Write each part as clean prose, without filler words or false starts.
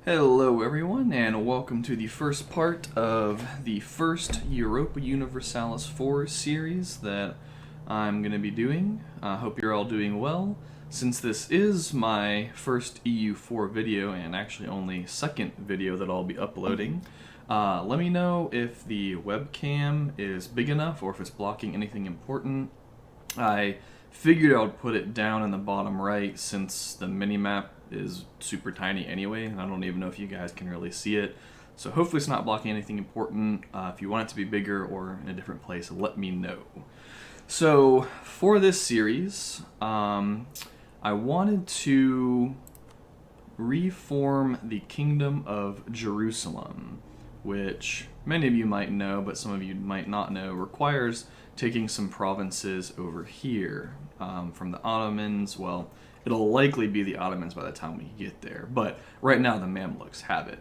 Hello everyone, and welcome to the first part of the first Europa Universalis 4 series that I'm going to be doing. I hope you're all doing well. Since this is my first EU4 video, and actually only second video that I'll be uploading, let me know if the webcam is big enough or if it's blocking anything important. I figured I would put it down in the bottom right since the minimap is super tiny anyway, and I don't even know if you guys can really see it. So hopefully it's not blocking anything important. If you want it to be bigger or in a different place, let me know. So for this series, I wanted to reform the Kingdom of Jerusalem, which many of you might know, but some of you might not know, requires taking some provinces over here from the Ottomans. Well, it'll likely be the Ottomans by the time we get there, but right now the Mamluks have it.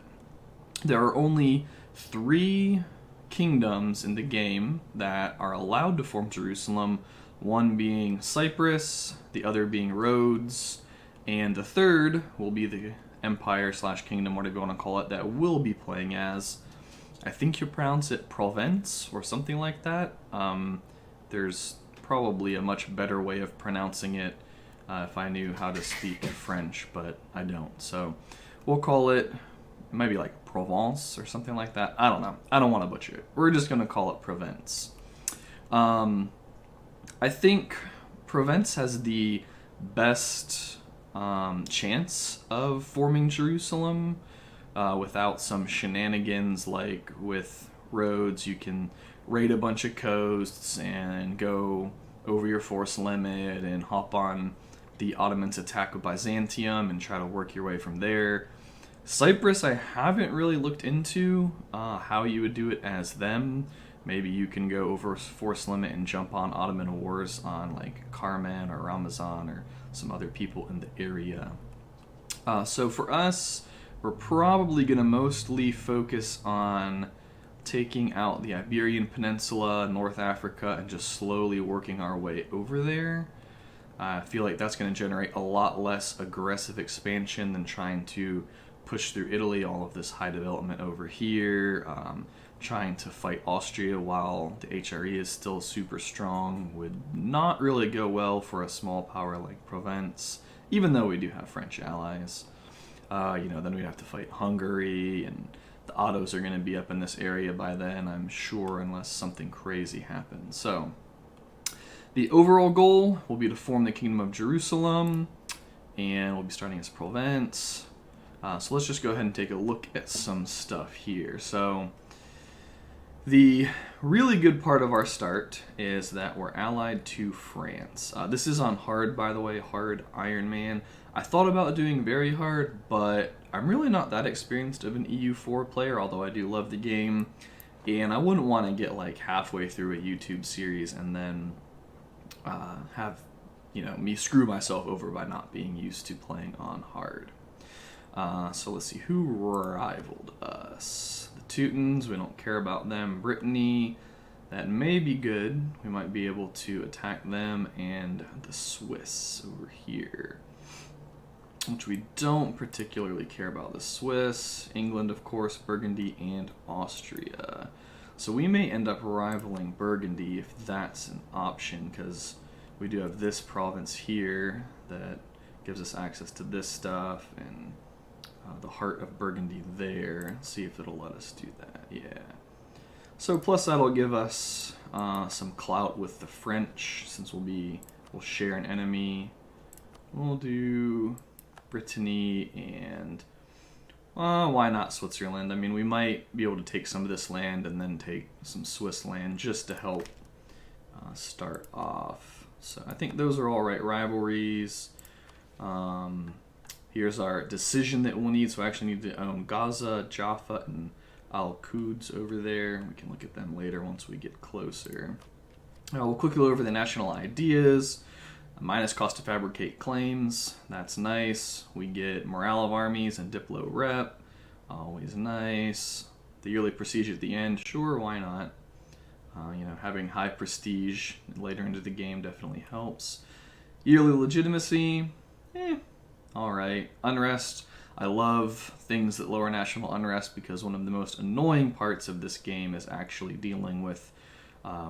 There are only 3 kingdoms in the game that are allowed to form Jerusalem, one being Cyprus, the other being Rhodes, and the third will be the empire slash kingdom, whatever you want to call it, that we'll be playing as. I think you pronounce it Provence or something like that. There's probably a much better way of pronouncing it if I knew how to speak French, but I don't. So we'll call it maybe like Provence or something like that. I don't know. I don't want to butcher it. We're just going to call it Provence. I think Provence has the best chance of forming Jerusalem without some shenanigans like with Rhodes. You can raid a bunch of coasts and go over your force limit and hop on the Ottomans' attack of Byzantium and try to work your way from there. Cyprus, I haven't really looked into how you would do it as them. Maybe you can go over force limit and jump on Ottoman wars on like Carmen or Ramazan or some other people in the area. So for us, we're probably going to mostly focus on taking out the Iberian Peninsula, North Africa, and just slowly working our way over there. I feel like that's going to generate a lot less aggressive expansion than trying to push through Italy, all of this high development over here, trying to fight Austria while the HRE is still super strong would not really go well for a small power like Provence, even though we do have French allies. Then we'd have to fight Hungary, and the Ottos are going to be up in this area by then, I'm sure, unless something crazy happens. So the overall goal will be to form the Kingdom of Jerusalem, and we'll be starting as Provence. So let's just go ahead and take a look at some stuff here. So the really good part of our start is that we're allied to France. This is on hard, by the way, hard Ironman. I thought about doing very hard, but I'm really not that experienced of an EU4 player, although I do love the game. And I wouldn't want to get like halfway through a YouTube series and then have me screw myself over by not being used to playing on hard. So let's see, who rivaled us? The Teutons, we don't care about them. Brittany, that may be good. We might be able to attack them, and the Swiss over here, which we don't particularly care about. The Swiss, England, of course, Burgundy, and Austria. So we may end up rivaling Burgundy if that's an option, because we do have this province here that gives us access to this stuff, and the heart of Burgundy there. Let's see if it'll let us do that. Yeah. So plus that'll give us some clout with the French, since we'll share an enemy. We'll do Brittany and why not Switzerland? I mean, we might be able to take some of this land and then take some Swiss land just to help start off. So I think those are all right rivalries. Here's our decision that we'll need. So I actually need to own Gaza, Jaffa, and Al-Quds over there. We can look at them later once we get closer. We'll quickly go over the national ideas. Minus cost to fabricate claims. That's nice. We get morale of armies and Diplo rep. Always nice. The yearly prestige at the end. Sure, why not? Having high prestige later into the game definitely helps. Yearly legitimacy. Alright. Unrest. I love things that lower national unrest because one of the most annoying parts of this game is actually dealing with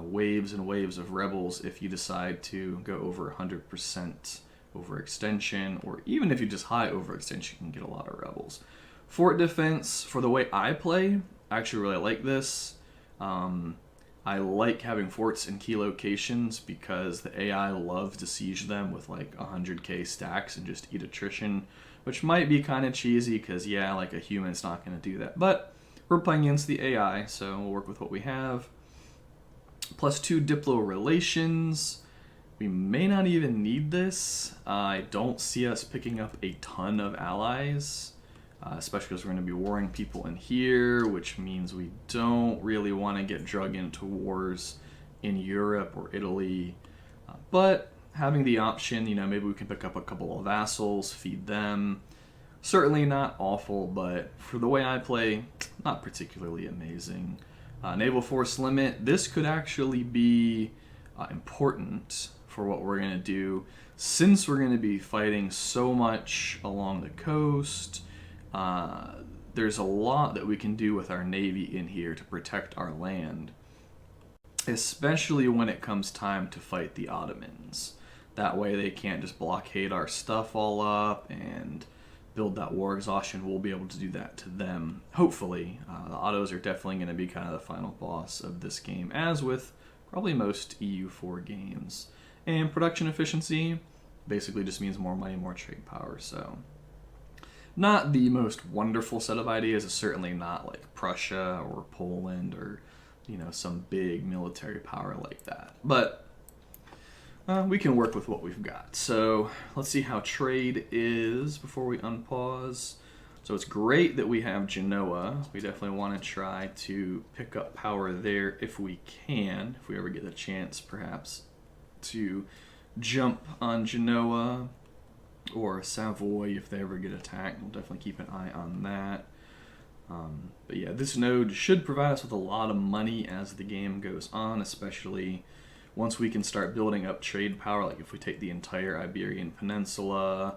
waves and waves of rebels if you decide to go over 100% overextension, or even if you just high overextension, you can get a lot of rebels. Fort defense, for the way I play, I actually really like this. I like having forts in key locations because the AI loves to siege them with like 100k stacks and just eat attrition, which might be kind of cheesy because, yeah, like a human's not going to do that. But we're playing against the AI, so we'll work with what we have. +2 Diplo relations. We may not even need this. I don't see us picking up a ton of allies, especially because we're going to be warring people in here, which means we don't really want to get drug into wars in Europe or Italy. But having the option, maybe we can pick up a couple of vassals, feed them. Certainly not awful, but for the way I play, not particularly amazing. Naval force limit. This could actually be important for what we're going to do, since we're going to be fighting so much along the coast. There's a lot that we can do with our navy in here to protect our land, especially when it comes time to fight the Ottomans. That way they can't just blockade our stuff all up and build that war exhaustion. We'll be able to do that to them, hopefully. The Ottos are definitely going to be kind of the final boss of this game, as with probably most EU4 games. And production efficiency basically just means more money, more trade power, so not the most wonderful set of ideas. It's certainly not like Prussia or Poland or some big military power like that, but we can work with what we've got. So let's see how trade is before we unpause. So it's great that we have Genoa. We definitely want to try to pick up power there if we can, if we ever get a chance perhaps to jump on Genoa or Savoy if they ever get attacked. We'll definitely keep an eye on that. But yeah, this node should provide us with a lot of money as the game goes on, especially once we can start building up trade power, like if we take the entire Iberian Peninsula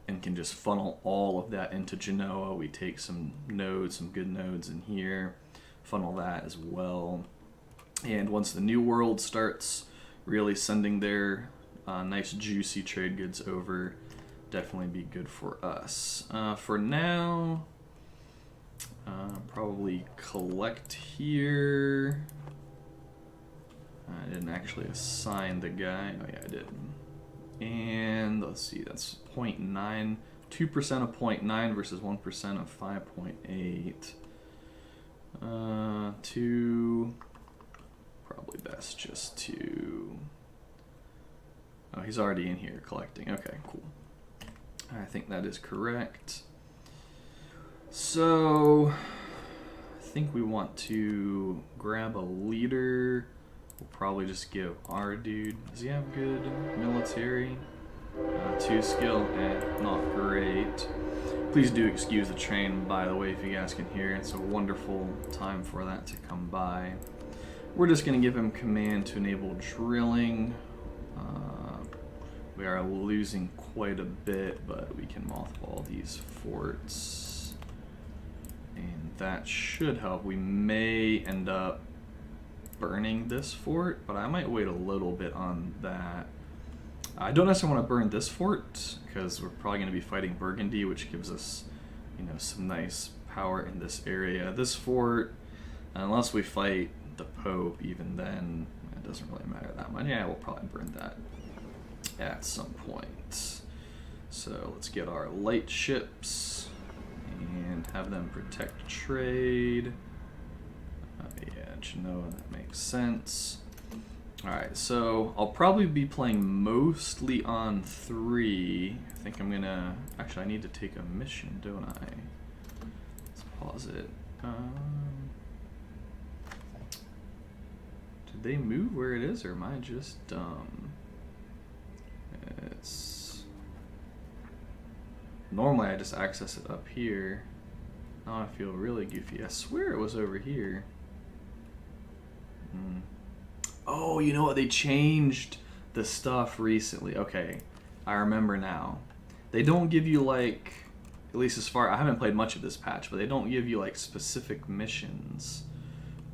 and can just funnel all of that into Genoa. We take some nodes, some good nodes in here, funnel that as well. And once the New World starts really sending their nice juicy trade goods over, definitely be good for us. For now, probably collect here. I didn't actually assign the guy. Oh yeah, I did. And let's see, that's 0.9, 2% of 0.9 versus 1% of 5.8. Two, probably best just to, oh, he's already in here collecting. Okay, cool. I think that is correct. So I think we want to grab a leader. We'll probably just give our dude, does he have good military? 2 skill, not great. Please do excuse the train, by the way, if you guys can hear. It's a wonderful time for that to come by. We're just going to give him command to enable drilling. We are losing quite a bit, but we can mothball these forts. And that should help. We may end up burning this fort, but I might wait a little bit on that. I don't necessarily want to burn this fort because we're probably going to be fighting Burgundy, which gives us, some nice power in this area. This fort, unless we fight the Pope, even then, it doesn't really matter that much. Yeah, we'll probably burn that at some point. So let's get our light ships and have them protect trade. Yeah, Genoa, that makes sense. Alright, so I'll probably be playing mostly on 3. I think I'm gonna, actually I need to take a mission, don't I? Let's pause it. Did they move where it is, or am I just dumb? It's, normally I just access it up here. Now I feel really goofy. I swear it was over here. Oh, you know what? They changed the stuff recently. Okay, I remember now. They don't give you, like, at least as far, I haven't played much of this patch, but they don't give you like specific missions.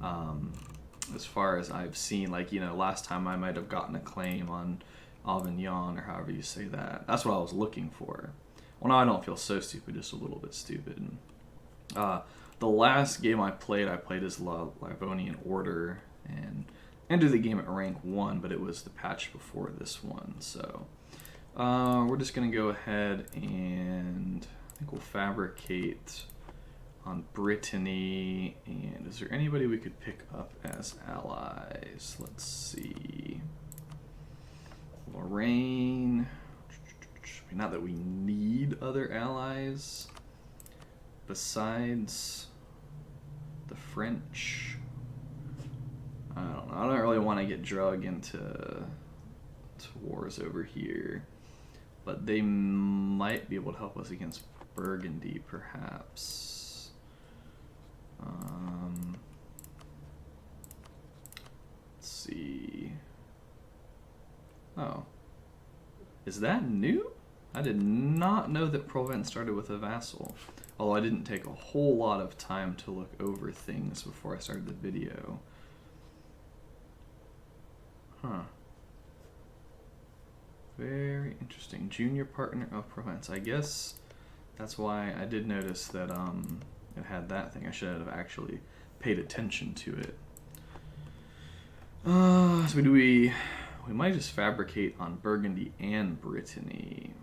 As far as I've seen, like, you know, last time I might have gotten a claim on Avignon, or however you say that. That's what I was looking for. Well, now I don't feel so stupid, just a little bit stupid. The last game I played as Livonian Order, and ended the game at rank 1, but it was the patch before this one. So we're just going to go ahead and I think we'll fabricate on Brittany. And is there anybody we could pick up as allies? Let's see. Lorraine. Not that we need other allies besides the French. I don't know. I don't really want to get drug into wars over here, but they might be able to help us against Burgundy, perhaps. Let's see. Oh, is that new? I did not know that Provence started with a vassal. Although I didn't take a whole lot of time to look over things before I started the video. Huh. Very interesting. Junior partner of Provence. I guess that's why I did notice that it had that thing. I should have actually paid attention to it. So we might just fabricate on Burgundy and Brittany.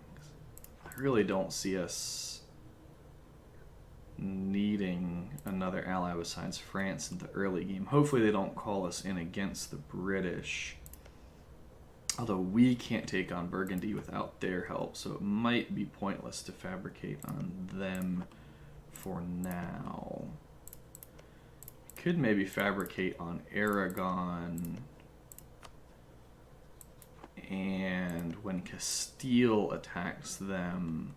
I really don't see us needing another ally besides France in the early game. Hopefully they don't call us in against the British. Although we can't take on Burgundy without their help, so it might be pointless to fabricate on them for now. Could maybe fabricate on Aragon, and when Castile attacks them,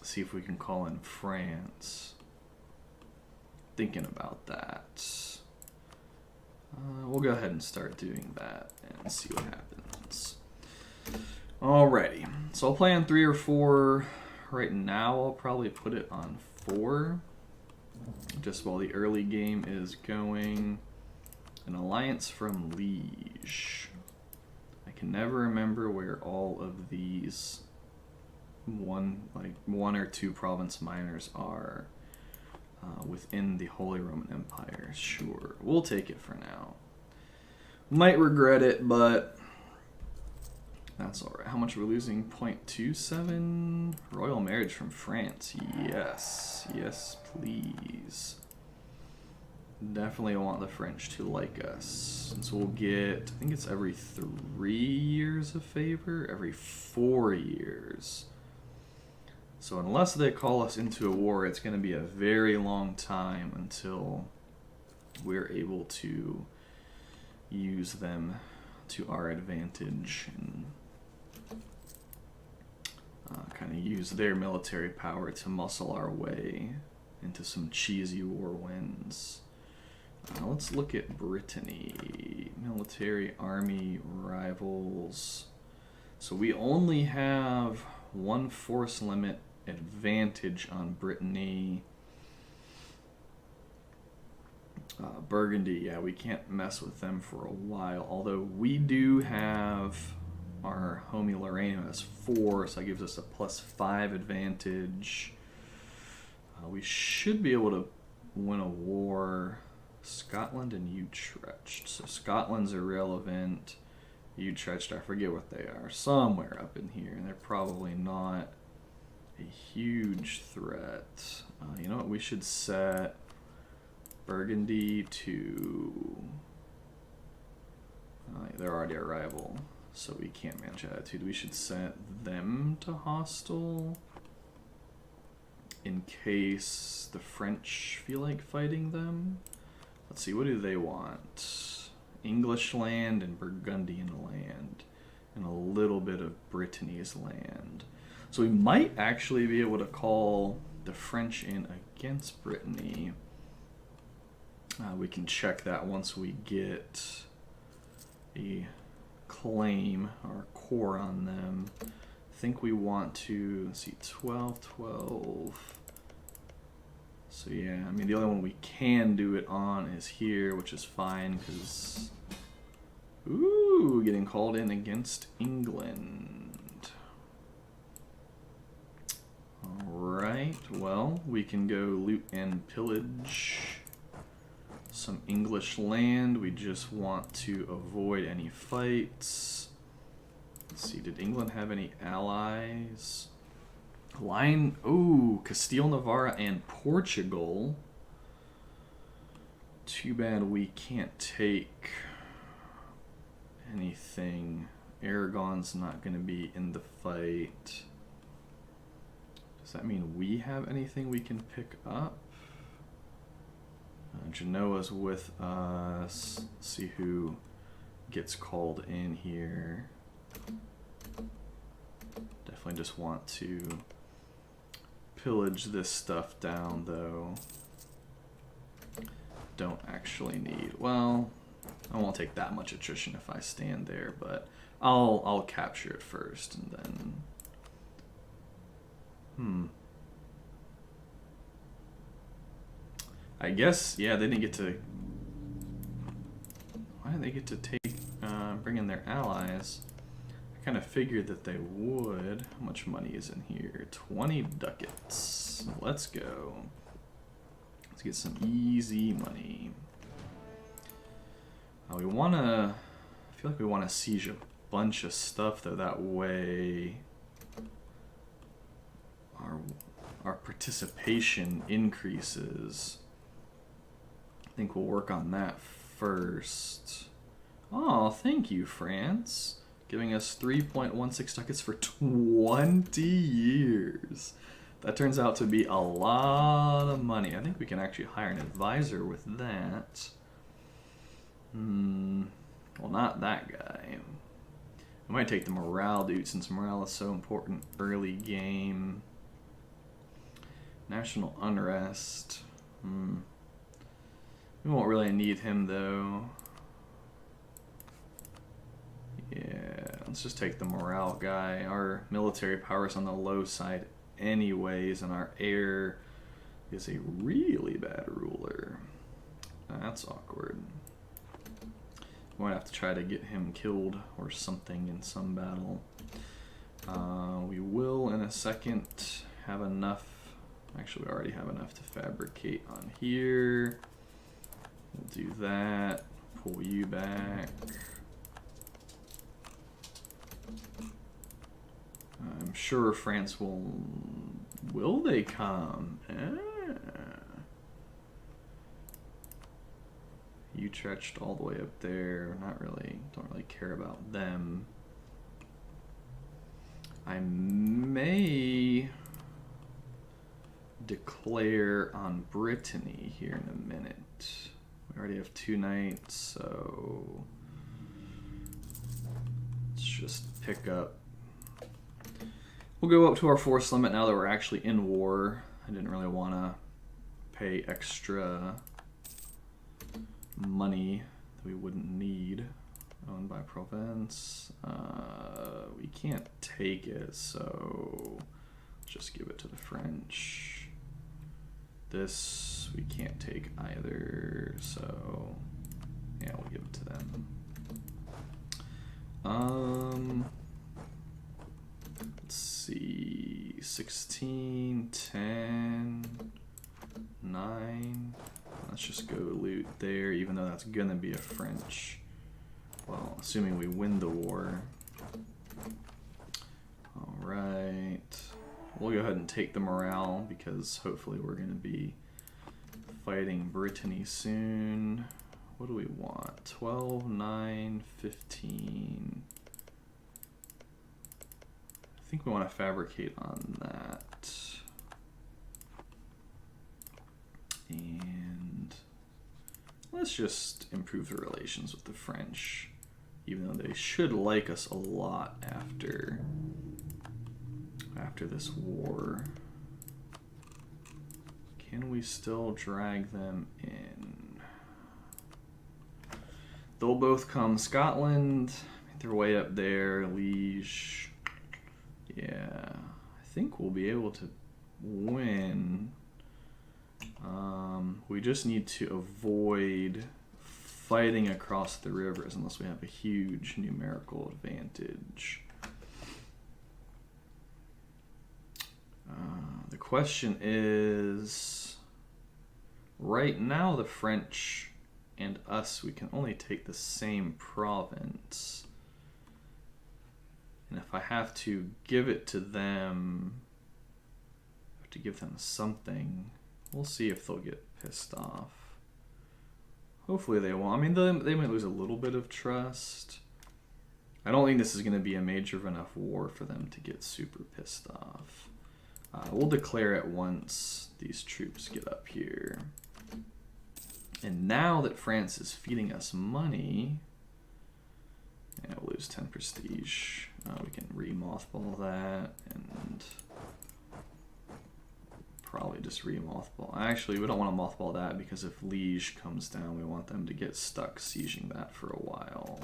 see if we can call in France. Thinking about that. We'll go ahead and start doing that and see what happens. Alrighty, so I'll play on 3 or 4. Right now I'll probably put it on 4, just while the early game is going. An alliance from Liege. I can never remember where all of these one or two province minors are within the Holy Roman Empire. Sure, we'll take it for now. Might regret it, but that's alright. How much are we losing? 0.27? Royal marriage from France. Yes. Yes, please. Definitely want the French to like us. Since we'll get, I think it's every 3 years of favor? Every 4 years. So unless they call us into a war, it's going to be a very long time until we're able to use them to our advantage and kind of use their military power to muscle our way into some cheesy war wins. Let's look at Brittany. Military, army, rivals. So we only have 1 force limit advantage on Brittany. Burgundy, yeah, we can't mess with them for a while. Although we do have our homie Lorraine has 4, so that gives us a +5 advantage. We should be able to win a war. Scotland and Utrecht. So Scotland's irrelevant. Utrecht, I forget what they are. Somewhere up in here. And they're probably not a huge threat. You know what? We should set Burgundy to... they're already a rival, so we can't manage attitude. We should set them to hostile in case the French feel like fighting them. Let's see, what do they want? English land and Burgundian land, and a little bit of Brittany's land. So we might actually be able to call the French in against Brittany. We can check that once we get a claim or core on them. think we want to, let's see, 12, 12. So yeah, I mean, the only one we can do it on is here, which is fine, because, ooh, getting called in against England. Alright, well, we can go loot and pillage some English land. We just want to avoid any fights. Let's see, did England have any allies? Castile, Navarra, and Portugal. Too bad we can't take anything. Aragon's not going to be in the fight. Does that mean we have anything we can pick up? Genoa's with us. Let's see who gets called in here. Definitely just want to pillage this stuff down, though. Don't actually need, well, I won't take that much attrition if I stand there, but I'll capture it first and then I guess, yeah, they didn't get to, why did they get to take bring in their allies? I kind of figured that they would. How much money is in here? 20 ducats. Let's go. Let's get some easy money. I feel like we want to siege a bunch of stuff, though. That way our participation increases. I think we'll work on that first. Oh, thank you, France. Giving us 3.16 ducats for 20 years. That turns out to be a lot of money. I think we can actually hire an advisor with that. Well, not that guy. I might take the morale dude, since morale is so important early game. National unrest. We won't really need him, though. Yeah, let's just take the morale guy. Our military power is on the low side anyways, and our heir is a really bad ruler. That's awkward. We might have to try to get him killed or something in some battle. We will, in a second, have enough. Actually, we already have enough to fabricate on here. We'll do that. Pull you back. I'm sure France will they come? Utrecht all the way up there. Not really, don't really care about them. I may declare on Brittany here in a minute. We already have 2 knights, so let's just pick up. We'll go up to our force limit now that we're actually in war. I didn't really want to pay extra money that we wouldn't need. Owned by Provence. We can't take it, so let's just give it to the French. This we can't take either, so yeah, we'll give it to them. Let's see, 16, 10, 9. Let's just go loot there, even though that's gonna be a French. Well, assuming we win the war. Alright. We'll go ahead and take the morale, because hopefully we're gonna be fighting Brittany soon. What do we want? 12, 9, 15. I think we want to fabricate on that. And let's just improve the relations with the French, even though they should like us a lot after this war. Can we still drag them in? They'll both come. Scotland, they're way up there. Liege. Yeah, I think we'll be able to win. We just need to avoid fighting across the rivers unless we have a huge numerical advantage. The question is, right now the French and us, we can only take the same province. And if I have to give it to them, I have to give them something. We'll see if they'll get pissed off. Hopefully they won't. I mean, they might lose a little bit of trust. I don't think this is going to be a major enough war for them to get super pissed off. We'll declare it once these troops get up here. And now that France is feeding us money, yeah, we'll lose 10 prestige. We can re-mothball that and probably just re-mothball. Actually, we don't want to mothball that because if Liege comes down, we want them to get stuck sieging that for a while.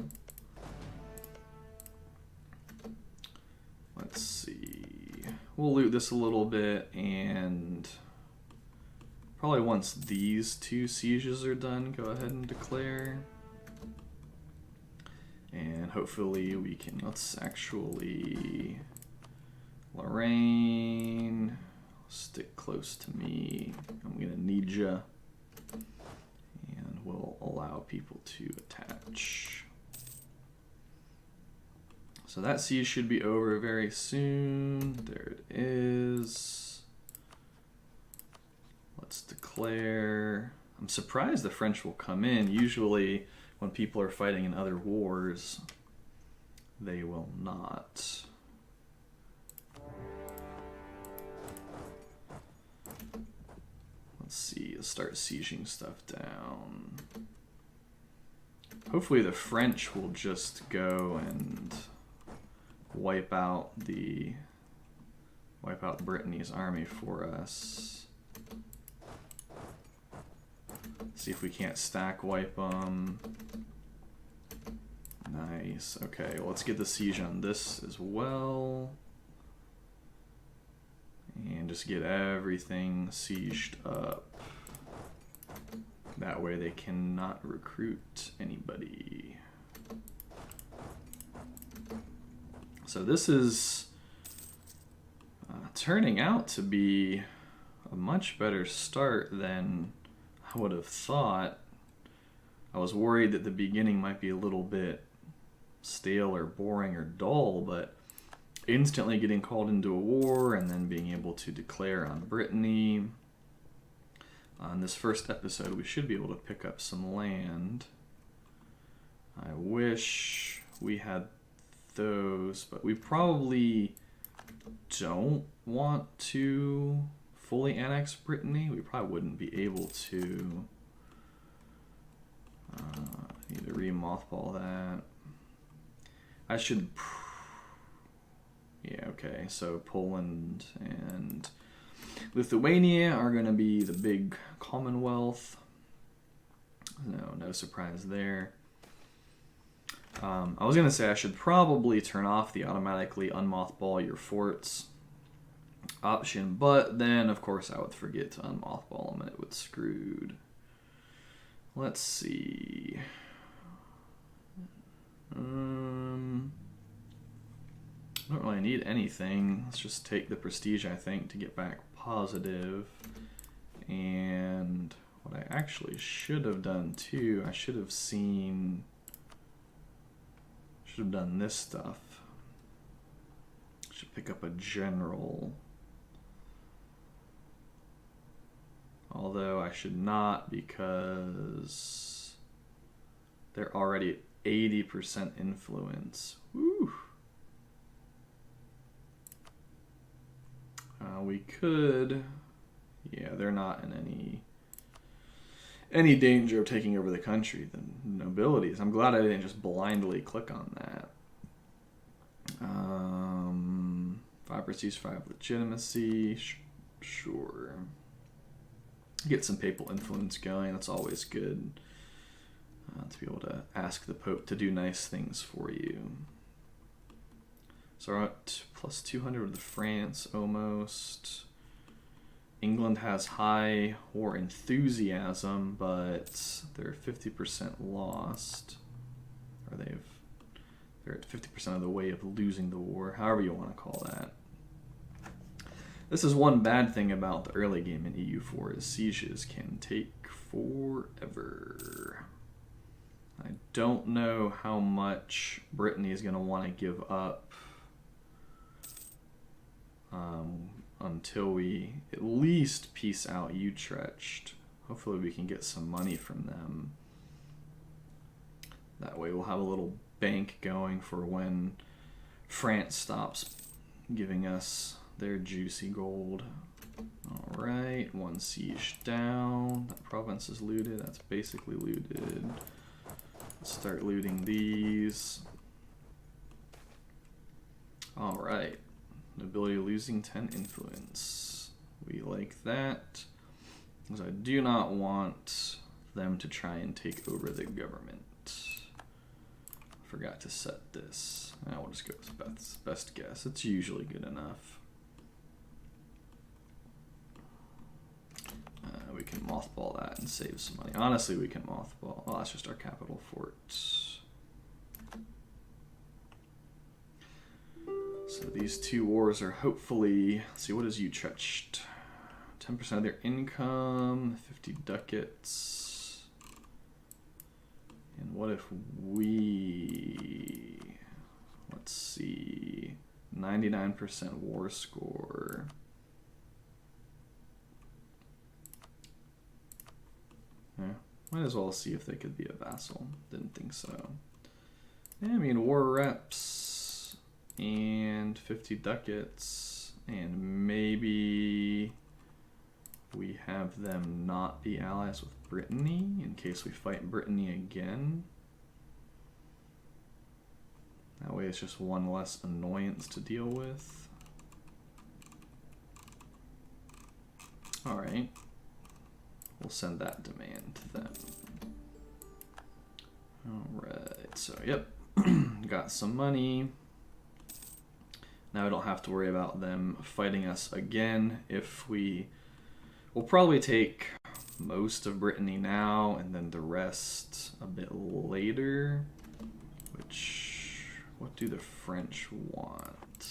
Let's see. We'll loot this a little bit, and probably once these two sieges are done, go ahead and declare. And hopefully we can, let's actually, Lorraine, stick close to me. I'm gonna need ya. And we'll allow people to attach. So that siege should be over very soon. There it is. Let's declare. I'm surprised the French will come in. Usually when people are fighting in other wars, they will not. Let's see, let's start sieging stuff down. Hopefully the French will just go and wipe out Brittany's army for us. See if we can't stack wipe them. Nice. Okay, well, let's get the siege on this as well. And just get everything sieged up. That way they cannot recruit anybody. So this is turning out to be a much better start than I would have thought. I was worried that the beginning might be a little bit stale or boring or dull, but instantly getting called into a war and then being able to declare on Brittany. On this first episode, we should be able to pick up some land. I wish we had those, but we probably don't want to fully annex Brittany. We probably wouldn't be able to. Need to re-mothball that. I should. Yeah, okay. So Poland and Lithuania are going to be the big Commonwealth. No surprise there. I was going to say I should probably turn off the automatically unmothball your forts option, but then of course I would forget to unmothball them and it would screwed. Let's see. I don't really need anything. Let's just take the prestige, I think, to get back positive. And what I actually should have done too, I should have done this stuff. Should pick up a general. Although I should not, because they're already at 80% influence. Woo! We could, yeah, they're not in any danger of taking over the country. The nobilities. I'm glad I didn't just blindly click on that. 5 prestige, 5 legitimacy. Sure. Get some papal influence going. That's always good. To be able to ask the Pope to do nice things for you. So we're at plus 200 with France almost. England has high war enthusiasm, but they're 50% lost. Or they're at 50% of the way of losing the war, however you want to call that. This is one bad thing about the early game in EU4 is sieges can take forever. I don't know how much Brittany is going to want to give up until we at least peace out Utrecht. Hopefully we can get some money from them. That way we'll have a little bank going for when France stops giving us their juicy gold. Alright, one siege down. That province is looted. That's basically looted. Let's start looting these. Alright. Nobility losing 10 influence. We like that. Because I do not want them to try and take over the government. Forgot to set this. Now we'll just go with best guess. It's usually good enough. We can mothball that and save some money. Honestly, we can mothball. Oh, that's just our capital fort. So these two wars are hopefully, let's see, what is Utrecht? 10% of their income, 50 ducats. And what if we, let's see, 99% war score. Yeah, might as well see if they could be a vassal. Didn't think so. Yeah, I mean, war reps and 50 ducats, and maybe we have them not be allies with Brittany in case we fight Brittany again. That way it's just one less annoyance to deal with. Alright. We'll send that demand to them. Alright, so yep. Got some money. Now we don't have to worry about them fighting us again. We'll probably take most of Brittany now and then the rest a bit later. What do the French want?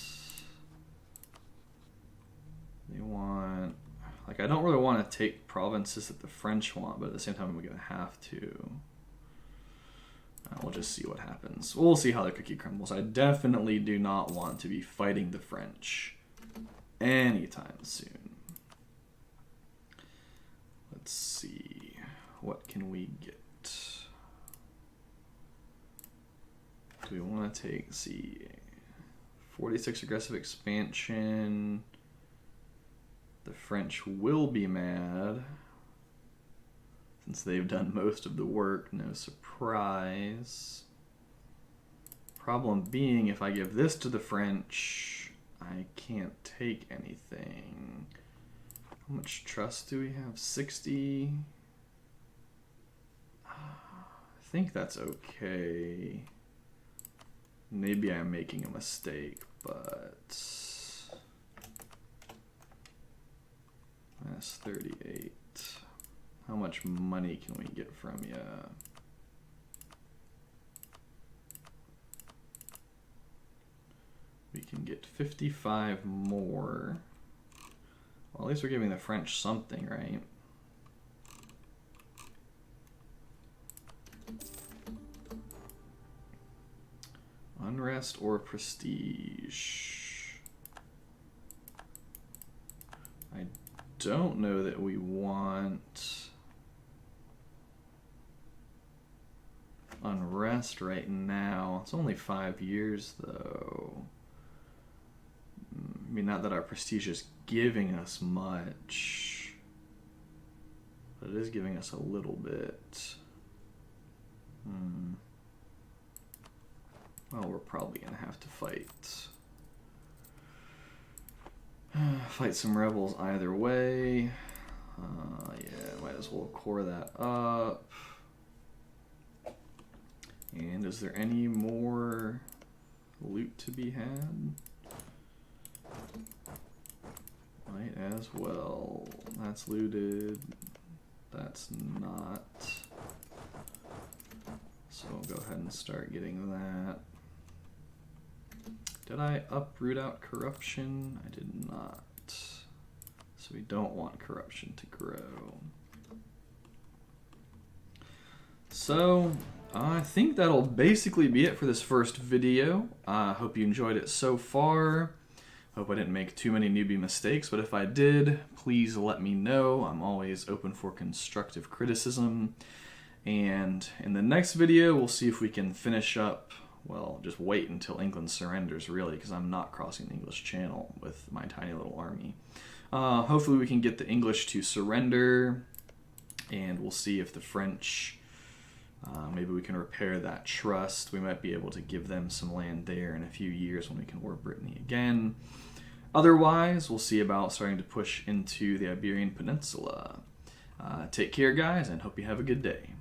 They want, like, I don't really want to take provinces that the French want, but at the same time I'm going to have to. We'll just see what happens. We'll see how the cookie crumbles. I definitely do not want to be fighting the French anytime soon. Let's see. What can we get? Do we want to take, let's see, 46 aggressive expansion. The French will be mad since they've done most of the work, no surprise. Problem being, if I give this to the French, I can't take anything. How much trust do we have? 60? I think that's okay. Maybe I'm making a mistake, but that's 38. How much money can we get from you? We can get 55 more. Well, at least we're giving the French something, right? Unrest or prestige? I don't know that we want unrest right now. It's only 5 years though. I mean, not that our prestige is giving us much, but it is giving us a little bit. Well, we're probably gonna have to fight some rebels either way. Yeah, might as well core that up. And is there any more loot to be had. Might as well. That's looted. That's not. So I'll go ahead and start getting that. Did I uproot out corruption? I did not. So we don't want corruption to grow. So I think that'll basically be it for this first video. I hope you enjoyed it so far. Hope I didn't make too many newbie mistakes, but if I did, please let me know. I'm always open for constructive criticism. And in the next video, we'll see if we can finish up, well, just wait until England surrenders, really, because I'm not crossing the English Channel with my tiny little army. Hopefully we can get the English to surrender, and we'll see if the French, maybe we can repair that trust. We might be able to give them some land there in a few years when we can war Brittany again. Otherwise, we'll see about starting to push into the Iberian Peninsula. Take care, guys, and hope you have a good day.